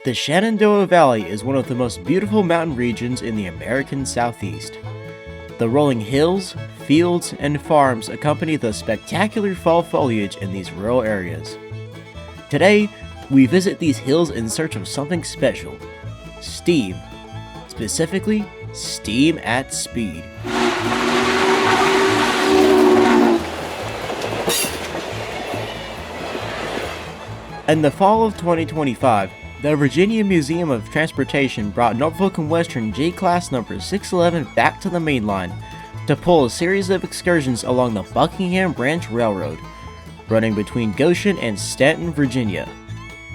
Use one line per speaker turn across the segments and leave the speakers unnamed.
The Shenandoah Valley is one of the most beautiful mountain regions in the American Southeast. The rolling hills, fields, and farms accompany the spectacular fall foliage in these rural areas. Today, we visit these hills in search of something special: steam. Specifically, steam at speed. In the fall of 2025, the Virginia Museum of Transportation brought Norfolk and Western J-Class number 611 back to the Mainline to pull a series of excursions along the Buckingham Branch Railroad, running between Goshen and Staunton, Virginia.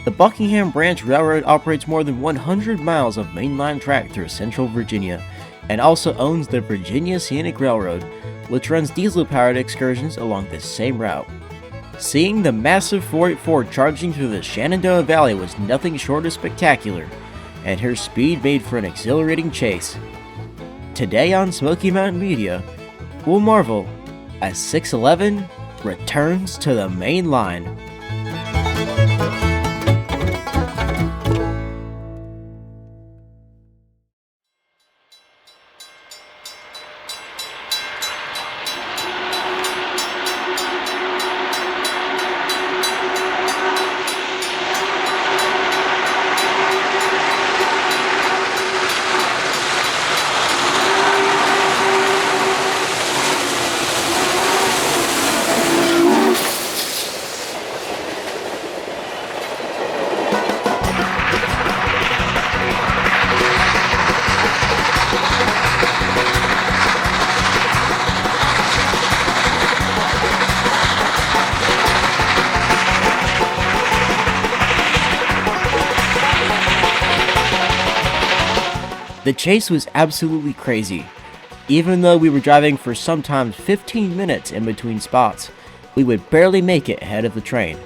The Buckingham Branch Railroad operates more than 100 miles of mainline track through central Virginia, and also owns the Virginia Scenic Railroad, which runs diesel-powered excursions along this same route. Seeing the massive 484 charging through the Shenandoah Valley was nothing short of spectacular, and her speed made for an exhilarating chase. Today on Smoky Mountain Media, we'll marvel as 611 returns to the main line. The chase was absolutely crazy. Even though we were driving for sometimes 15 minutes in between spots, we would barely make it ahead of the train.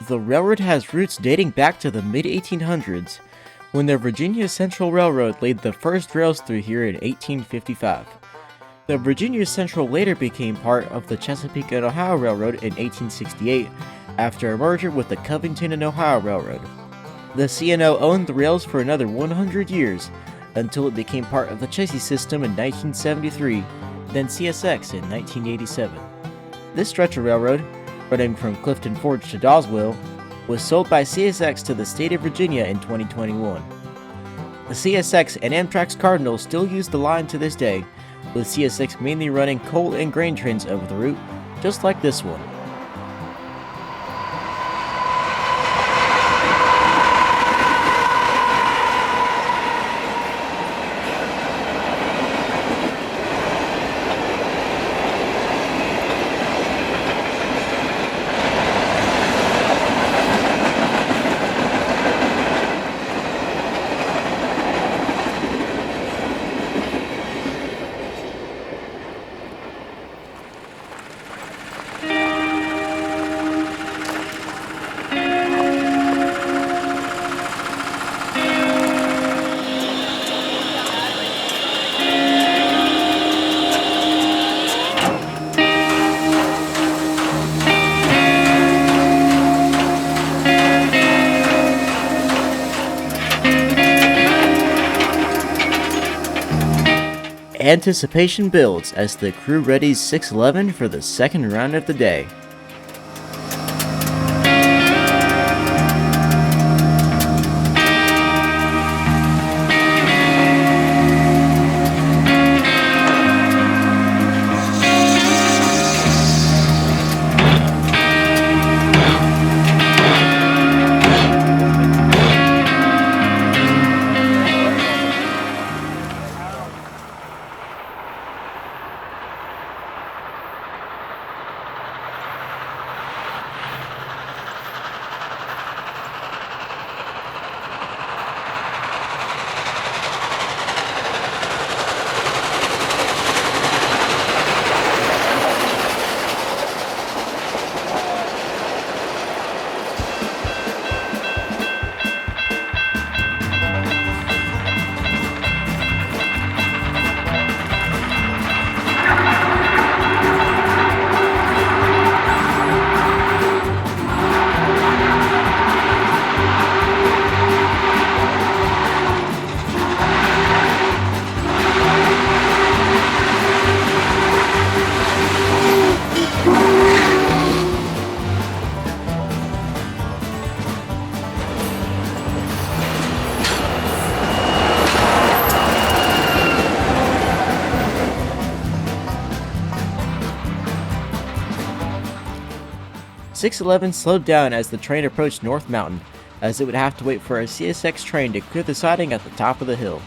The railroad has roots dating back to the mid-1800s, when the Virginia Central Railroad laid the first rails through here in 1855. The Virginia Central later became part of the Chesapeake and Ohio Railroad in 1868 after a merger with the Covington and Ohio Railroad. The C&O owned the rails for another 100 years until it became part of the chassis system in 1973, then CSX in 1987. This stretch of railroad, running from Clifton Forge to Dawswell, was sold by CSX to the state of Virginia in 2021. The CSX and Amtrak's Cardinal still use the line to this day, with CSX mainly running coal and grain trains over the route, just like this one. Anticipation builds as the crew readies 611 for the second round of the day. .611 slowed down as the train approached North Mountain, as it would have to wait for a CSX train to clear the siding at the top of the hill.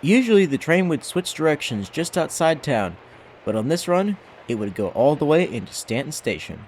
Usually the train would switch directions just outside town, but on this run, it would go all the way into Staunton Station.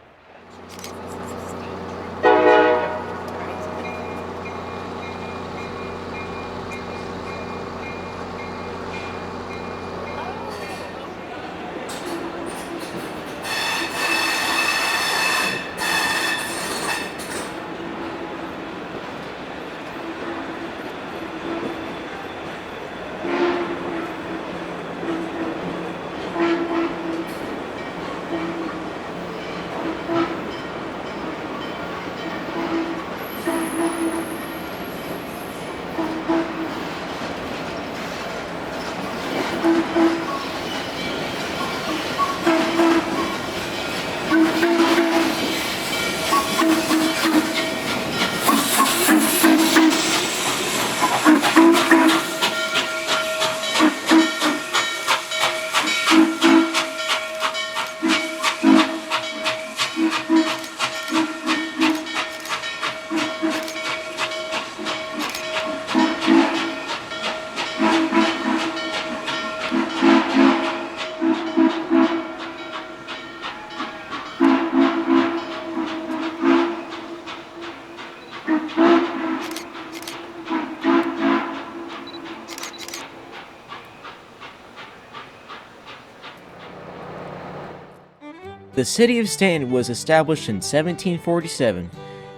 The city of Staunton was established in 1747,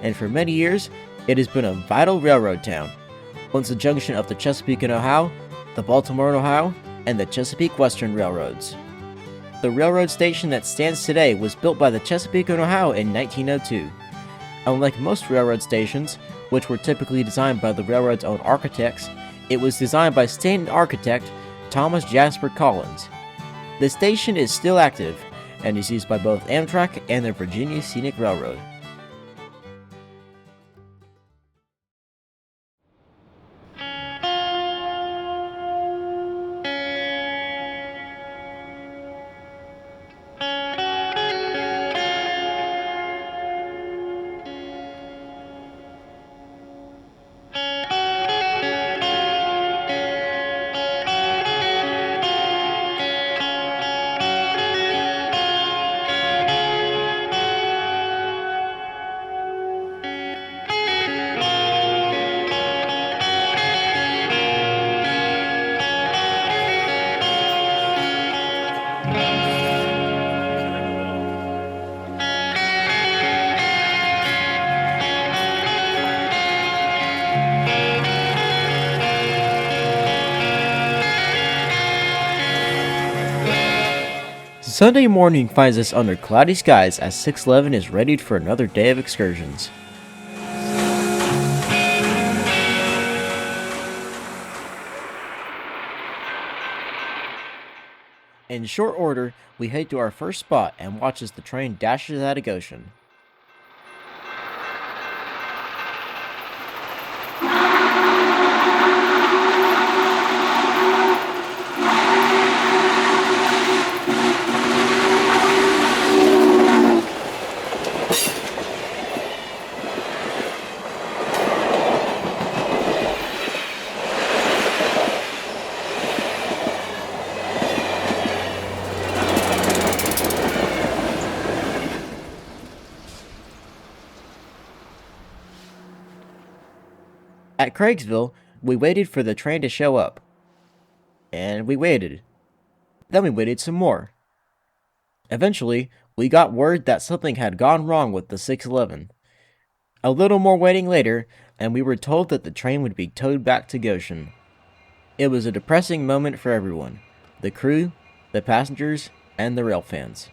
and for many years, it has been a vital railroad town, once a junction of the Chesapeake and Ohio, the Baltimore and Ohio, and the Chesapeake Western Railroads. The railroad station that stands today was built by the Chesapeake and Ohio in 1902. Unlike most railroad stations, which were typically designed by the railroad's own architects, it was designed by Staunton architect Thomas Jasper Collins. The station is still active and is used by both Amtrak and the Virginia Scenic Railroad. Sunday morning finds us under cloudy skies as 611 is readied for another day of excursions. In short order, we head to our first spot and watch as the train dashes out of Goshen. At Craigsville, we waited for the train to show up. And we waited. Then we waited some more. Eventually, we got word that something had gone wrong with the 611. A little more waiting later, and we were told that the train would be towed back to Goshen. It was a depressing moment for everyone: the crew, the passengers, and the rail fans.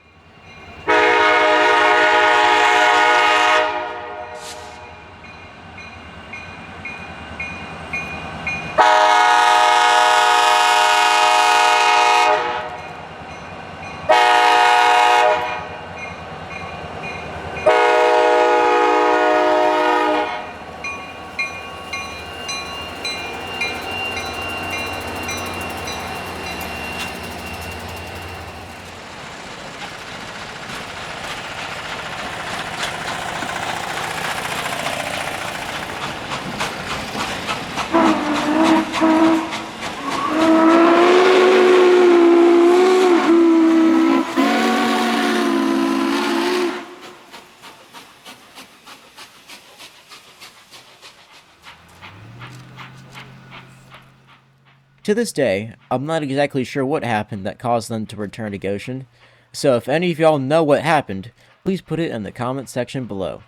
To this day, I'm not exactly sure what happened that caused them to return to Goshen, so if any of y'all know what happened, please put it in the comment section below.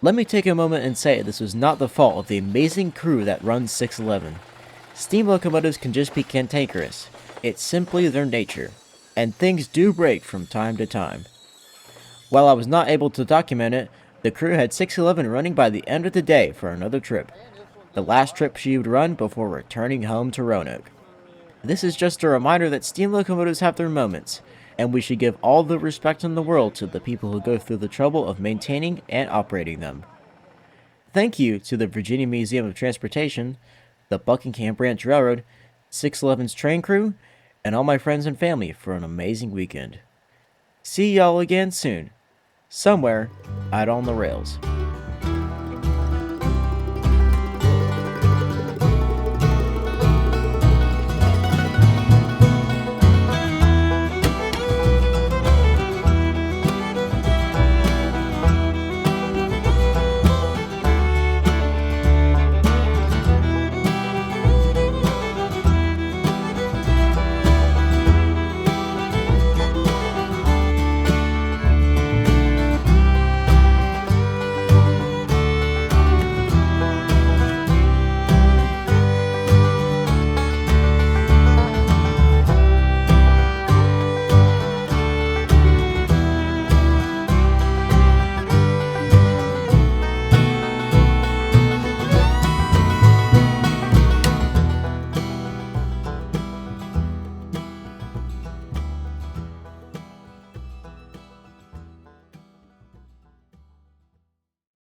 Let me take a moment and say this was not the fault of the amazing crew that runs 611. Steam locomotives can just be cantankerous. It's simply their nature, and things do break from time to time. While I was not able to document it, the crew had 611 running by the end of the day for another trip, the last trip she would run before returning home to Roanoke. This is just a reminder that steam locomotives have their moments, and we should give all the respect in the world to the people who go through the trouble of maintaining and operating them. Thank you to the Virginia Museum of Transportation, the Buckingham Branch Railroad, 611's train crew, and all my friends and family for an amazing weekend. See y'all again soon, somewhere out on the rails.